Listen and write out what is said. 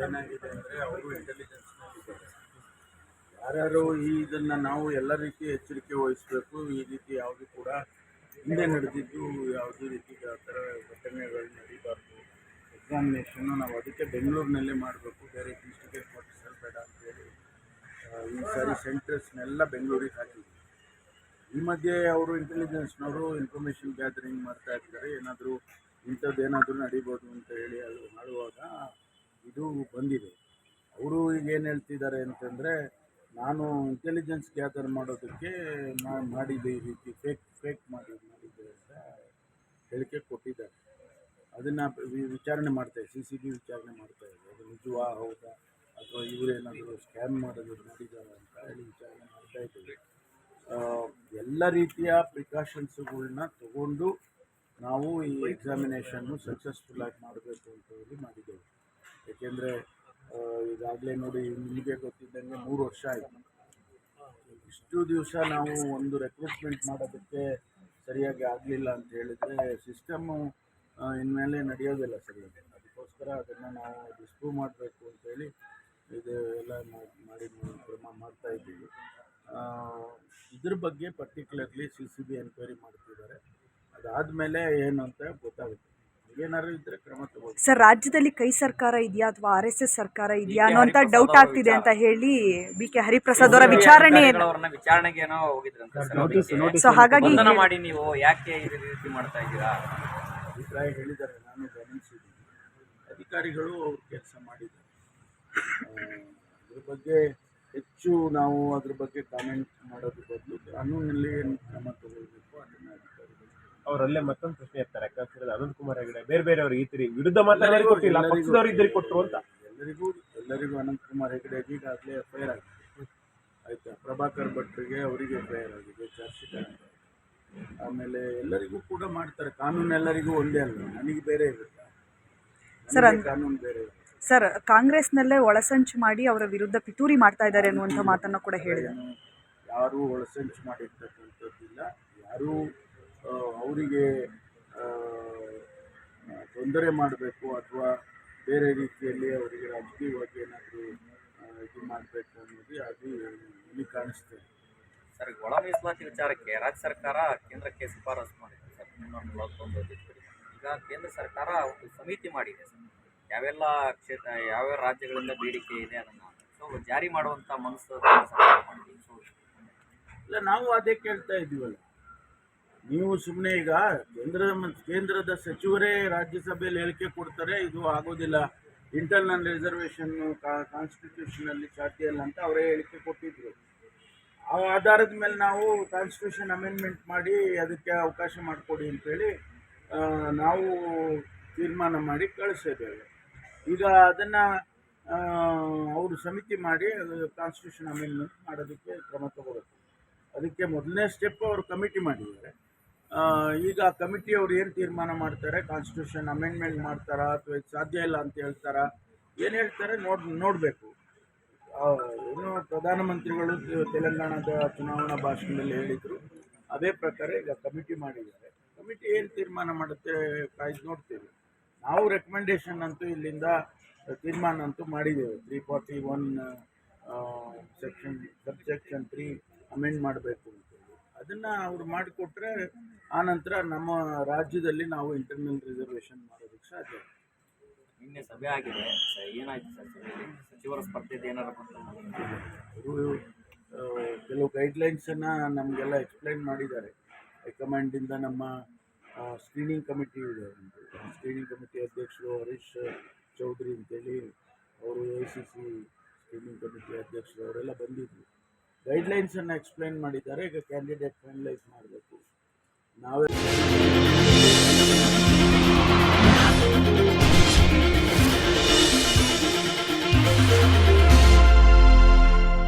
ಏನಾಗಿದೆ ಅಂದರೆ ಅವರು ಇಂಟೆಲಿಜೆನ್ಸ್ನಲ್ಲಿದ್ದಾರೆ. ಯಾರ್ಯಾರು ಇದನ್ನು ನಾವು ಎಲ್ಲ ರೀತಿ ಎಚ್ಚರಿಕೆ ವಹಿಸಬೇಕು. ಈ ರೀತಿ ಯಾವುದು ಕೂಡ ಹಿಂದೆ ನಡೆದಿದ್ದು ಯಾವುದೇ ರೀತಿ ಆ ಥರ ಘಟನೆಗಳು ನಡೀಬಾರ್ದು. ಎಕ್ಸಾಮಿನೇಷನ್ನು ನಾವು ಅದಕ್ಕೆ ಬೆಂಗಳೂರಿನಲ್ಲೇ ಮಾಡಬೇಕು, ಬೇರೆ ಡಿಸ್ಟ್ರಿಕ್ಟ್ ಕೊಟ್ಟಿಸಲು ಬೇಡ ಅಂತೇಳಿ ಈ ಸಾರಿ ಸೆಂಟರ್ಸ್ನೆಲ್ಲ ಬೆಂಗಳೂರಿಗೆ ಹಾಕಿದ್ವಿ. ಈ ಮಧ್ಯೆ ಅವರು ಇಂಟೆಲಿಜೆನ್ಸ್ನವರು ಇನ್ಫಾರ್ಮೇಷನ್ ಗ್ಯಾದರಿಂಗ್ ಮಾಡ್ತಾ ಇರ್ತಾರೆ, ಏನಾದರೂ ಇಂಥದ್ದೇನಾದರೂ ನಡೀಬೋದು ಅಂತ ಹೇಳಿ ಅದು ಮಾಡುವಾಗ ಇದು ಬಂದಿದೆ. ಅವರು ಈಗ ಏನು ಹೇಳ್ತಿದ್ದಾರೆ ಅಂತಂದರೆ, ನಾನು ಇಂಟೆಲಿಜೆನ್ಸ್ ಗ್ಯಾದರ್ ಮಾಡೋದಕ್ಕೆ ಮಾಡಿದ್ದೆ, ಈ ರೀತಿ ಫೇಕ್ ಮಾಡಿದ್ದೆ ಅಂತ ಹೇಳಿಕೆ ಕೊಟ್ಟಿದ್ದಾರೆ. ಅದನ್ನು ವಿಚಾರಣೆ ಮಾಡ್ತಾಯಿದೆ, CCB ವಿಚಾರಣೆ ಮಾಡ್ತಾಯಿದೆ. ಅದು ನಿಜವಾ ಹೌದಾ ಅಥವಾ ಇವರೇನಾದರೂ ಸ್ಕ್ಯಾಮ್ ಮಾಡಿದ್ದಾರೆ ಅಂತ ಹೇಳಿ ವಿಚಾರಣೆ ಮಾಡ್ತಾಯಿದ್ದೀವಿ. ಎಲ್ಲ ರೀತಿಯ ಪ್ರಿಕಾಷನ್ಸ್ಗಳನ್ನ ತಗೊಂಡು ನಾವು ಈ ಎಕ್ಸಾಮಿನೇಷನ್ನು ಸಕ್ಸಸ್ಫುಲ್ಲಾಗಿ ಮಾಡಬೇಕು ಅಂತ ಹೇಳಿ ಮಾಡಿದ್ದೇವೆ. ಏಕೆಂದರೆ ಈಗಾಗಲೇ ನೋಡಿ, ನಿಮಗೆ ಗೊತ್ತಿದ್ದಂಗೆ 3 ವರ್ಷ ಆಯಿತು. ಇಷ್ಟು ದಿವಸ ನಾವು ಒಂದು ರೆಕ್ರೂಟ್ಮೆಂಟ್ ಮಾಡೋದಕ್ಕೆ ಸರಿಯಾಗಿ ಆಗಲಿಲ್ಲ ಅಂತ ಹೇಳಿದರೆ ಸಿಸ್ಟಮ್ಮು ಇನ್ಮೇಲೆ ನಡೆಯೋದಿಲ್ಲ ಸರಿಯಾಗಿ. ಅದಕ್ಕೋಸ್ಕರ ಅದನ್ನು ನಾವು ಡಿಸ್ಪ್ರೂವ್ ಮಾಡಬೇಕು ಅಂತೇಳಿ ಇದು ಎಲ್ಲ ಮಾಡಿ ಕ್ರಮ ಮಾಡ್ತಾಯಿದ್ದೀವಿ. ಇದ್ರ ಬಗ್ಗೆ ಪರ್ಟಿಕ್ಯುಲರ್ಲಿ CCB ಎನ್ಕ್ವೈರಿ ಮಾಡ್ತಿದ್ದಾರೆ. ಅದಾದಮೇಲೆ ಏನು ಅಂತ ಗೊತ್ತಾಗುತ್ತೆ. ಏನಾದ್ರು ಇದ್ದರೆ ಕ್ರಮ ತಗೊಳ್ಳಿ. ಸರ್, ರಾಜ್ಯದಲ್ಲಿ ಕೈ ಸರ್ಕಾರ ಇದೆಯಾ ಅಥವಾ RSS ಸರ್ಕಾರ ಇದೆಯಾ ಅನ್ನೋಂಥ ಡೌಟ್ ಆಗ್ತಿದೆ ಅಂತ ಹೇಳಿ BK ಹರಿಪ್ರಸಾದ್ ಅವರ ವಿಚಾರಣೆಗೆ ಹೋಗಿದ್ರಂತೆ. ಸೊ ಹಾಗಾಗಿ ಮಾಡಿ ನೀವು ಯಾಕೆ ಈ ರೀತಿ ಮಾಡ್ತಾ ಇದ್ದೀರಾ ಅಭಿಪ್ರಾಯ ಹೇಳಿದ್ದಾರೆ, ನಾನು ಗಮನಿಸಿದ್ದೀನಿ. ಅಧಿಕಾರಿಗಳು ಅವ್ರ ಕೆಲಸ ಮಾಡಿದ್ದಾರೆ. ಅದ್ರ ಬಗ್ಗೆ ಹೆಚ್ಚು ನಾವು ಅದ್ರ ಬಗ್ಗೆ ಕಾಮೆಂಟ್ ಮಾಡೋದ್ರ ಬದಲು ಕಾನೂನಲ್ಲಿ ಏನು ಕ್ರಮ ತಗೊಳ್ಬೇಕು ಅದನ್ನು ಅಧಿಕಾರಿಗಳು. ಅವರಲ್ಲೇ ಮತ್ತೊಂದು ಪ್ರಶ್ನೆ ಇರ್ತಾರೆ, ಯಾಕಂದ್ರೆ ಅನಂತ್ ಕುಮಾರ್ ಹೆಗಡೆ ಬೇರೆಯವರು ಈ ತೀರಿ ವಿರುದ್ಧ ಮಾತಾಡೋರಿಗೆ ಕೊಟ್ಟಿಲ್ಲ, ಪಕ್ಷದವರು ಇದ್ದರಿಗೆ ಕೊಟ್ಟರು ಅಂತ. ಎಲ್ಲರಿಗೂ ಅನಂತ್ ಕುಮಾರ್ ಹೆಗಡೆಗೆ ಈಗಾಗಲೇ FIR ಆಗಿದೆ, ಆಯಿತಾ. ಪ್ರಭಾಕರ್ ಭಟ್ರಿಗೆ ಅವರಿಗೆ FIR ಆಗಿದೆ, ಚಾರ್ಜ್ ಶೀಟ್ ಆಗಿದೆ. ಆಮೇಲೆ ಎಲ್ಲರಿಗೂ ಕೂಡ ಮಾಡ್ತಾರೆ. ಕಾನೂನು ಎಲ್ಲರಿಗೂ ಒಂದೇ ಅಲ್ಲ, ನನಗೆ ಬೇರೆ ಇರುತ್ತೆ ಸರ್. ಕಾನೂನು ಬೇರೆ ಇರುತ್ತೆ ಸರ್, ಕಾಂಗ್ರೆಸ್ನಲ್ಲೇ ಒಳಸಂಚು ಮಾಡಿ ಅವರ ವಿರುದ್ಧ ಪಿತೂರಿ ಮಾಡ್ತಾ ಇದ್ದಾರೆ ಅನ್ನುವಂಥ ಮಾತನ್ನು ಕೂಡ ಹೇಳಿದೆ. ಯಾರೂ ಒಳಸಂಚು ಮಾಡಿರ್ತಕ್ಕಂಥದ್ದಿಲ್ಲ. ಯಾರೂ ಅವರಿಗೆ ತೊಂದರೆ ಮಾಡಬೇಕು ಅಥವಾ ಬೇರೆ ರೀತಿಯಲ್ಲಿ ಅವರಿಗೆ ರಾಜಕೀಯವಾಗಿ ಏನಾದರೂ ಇದು ಮಾಡಬೇಕು ಅನ್ನೋದು ಅದು ಇಲ್ಲಿ ಕಾಣಿಸ್ತದೆ. ಸರ್, ಒಳ ಮೀಸಲಾತಿ ವಿಚಾರಕ್ಕೆ ರಾಜ್ಯ ಸರ್ಕಾರ ಕೇಂದ್ರಕ್ಕೆ ಶಿಫಾರಸು ಮಾಡಿದೆ ಸರ್, 341. ಈಗ ಕೇಂದ್ರ ಸರ್ಕಾರ ಒಂದು ಸಮಿತಿ ಮಾಡಿದೆ ಸರ್, ಯಾವೆಲ್ಲ ಯಾವ್ಯಾವ ರಾಜ್ಯಗಳಿಂದ ಬೇಡಿಕೆ ಇದೆ ಅದನ್ನು ಜಾರಿ ಮಾಡುವಂಥ ಮನಸ್ಸು ಮಾಡಿದೆ. ಇಲ್ಲ, ನಾವು ಅದೇ ಕೇಳ್ತಾ ಇದ್ದೀವಲ್ಲ. ನೀವು ಸುಮ್ಮನೆ ಈಗ ಕೇಂದ್ರದ ಸಚಿವರೇ ರಾಜ್ಯಸಭೆಯಲ್ಲಿ ಹೇಳಿಕೆ ಕೊಡ್ತಾರೆ, ಇದು ಆಗೋದಿಲ್ಲ, ಇಂಟರ್ನಲ್ ರಿಸರ್ವೇಷನ್ ಕಾನ್ಸ್ಟಿಟ್ಯೂಷನಲ್ಲಿ ಸಾಧ್ಯ ಅಂತ ಅವರೇ ಹೇಳಿಕೆ ಕೊಟ್ಟಿದ್ರು. ಆ ಆಧಾರದ ಮೇಲೆ ನಾವು ಕಾನ್ಸ್ಟಿಟ್ಯೂಷನ್ ಅಮೆಂಡ್ಮೆಂಟ್ ಮಾಡಿ ಅದಕ್ಕೆ ಅವಕಾಶ ಮಾಡಿಕೊಡಿ ಅಂತೇಳಿ ನಾವು ತೀರ್ಮಾನ ಮಾಡಿ ಕಳಿಸಿದ್ದೇವೆ. ಈಗ ಅದನ್ನು ಅವರು ಸಮಿತಿ ಮಾಡಿ ಕಾನ್ಸ್ಟಿಟ್ಯೂಷನ್ ಅಮೆಂಡ್ಮೆಂಟ್ ಮಾಡೋದಕ್ಕೆ ಕ್ರಮ ತಗೋಬೇಕು. ಅದಕ್ಕೆ ಮೊದಲನೇ ಸ್ಟೆಪ್ ಅವರು ಕಮಿಟಿ ಮಾಡಿದ್ದಾರೆ. ಈಗ ಕಮಿಟಿಯವರು ಏನು ತೀರ್ಮಾನ ಮಾಡ್ತಾರೆ, ಕಾನ್ಸ್ಟಿಟ್ಯೂಷನ್ ಅಮೆಂಡ್ಮೆಂಟ್ ಮಾಡ್ತಾರಾ ಅಥವಾ ಇದು ಸಾಧ್ಯ ಇಲ್ಲ ಅಂತ ಹೇಳ್ತಾರಾ, ಏನು ಹೇಳ್ತಾರೆ ನೋಡಬೇಕು. ಏನು ಪ್ರಧಾನಮಂತ್ರಿಗಳು ತೆಲಂಗಾಣದ ಚುನಾವಣಾ ಭಾಷಣದಲ್ಲಿ ಹೇಳಿದರು, ಅದೇ ಪ್ರಕಾರ ಈಗ ಕಮಿಟಿ ಮಾಡಿದ್ದಾರೆ. ಕಮಿಟಿ ಏನು ತೀರ್ಮಾನ ಮಾಡುತ್ತೆ ಕಾಯ್ದು ನೋಡ್ತೀವಿ. ನಾವು ರೆಕಮೆಂಡೇಶನ್ ಅಂತೂ ಇಲ್ಲಿಂದ ತೀರ್ಮಾನ ಅಂತೂ ಮಾಡಿದ್ದೇವೆ. 341 ಸಬ್ಸೆಕ್ಷನ್ 3 ಅಮೆಂಡ್ ಮಾಡಬೇಕು ಅಂತೇಳಿ. ಅದನ್ನು ಅವ್ರು ಮಾಡಿಕೊಟ್ರೆ ಆನಂತರ ನಮ್ಮ ರಾಜ್ಯದಲ್ಲಿ ನಾವು ಇಂಟರ್ನಲ್ ರಿಸರ್ವೇಷನ್ ಮಾಡೋದಕ್ಕೆ ಸಾಧ್ಯ. ನಿನ್ನೆ ಸಭೆ ಆಗಿದೆ, ಏನಾಯ್ತು ಸರ್ ಸಭೆಯಲ್ಲಿ? ಸಚಿವರ ಸ್ಪರ್ಧೆದು ಏನಾರು ಅವರು ಕೆಲವು ಗೈಡ್ಲೈನ್ಸನ್ನು ನಮಗೆಲ್ಲ ಎಕ್ಸ್ಪ್ಲೈನ್ ಮಾಡಿದ್ದಾರೆ. ಹೈಕಮಾಂಡಿಂದ ನಮ್ಮ ಸ್ಕ್ರೀನಿಂಗ್ ಕಮಿಟಿ ಇದೆ, ಸ್ಕ್ರೀನಿಂಗ್ ಕಮಿಟಿ ಅಧ್ಯಕ್ಷರು ಹರೀಶ್ ಚೌಧರಿ ಅಂತೇಳಿ, ಅವರು AICC ಸ್ಕ್ರೀನಿಂಗ್ ಕಮಿಟಿ ಅಧ್ಯಕ್ಷರು, ಅವರೆಲ್ಲ ಬಂದಿದ್ದರು. ಗೈಡ್ಲೈನ್ಸನ್ನು ಎಕ್ಸ್ಪ್ಲೈನ್ ಮಾಡಿದ್ದಾರೆ. ಈಗ ಕ್ಯಾಂಡಿಡೇಟ್ ಫೈನಲೈಸ್ ಮಾಡಬೇಕು. ನಾವೇ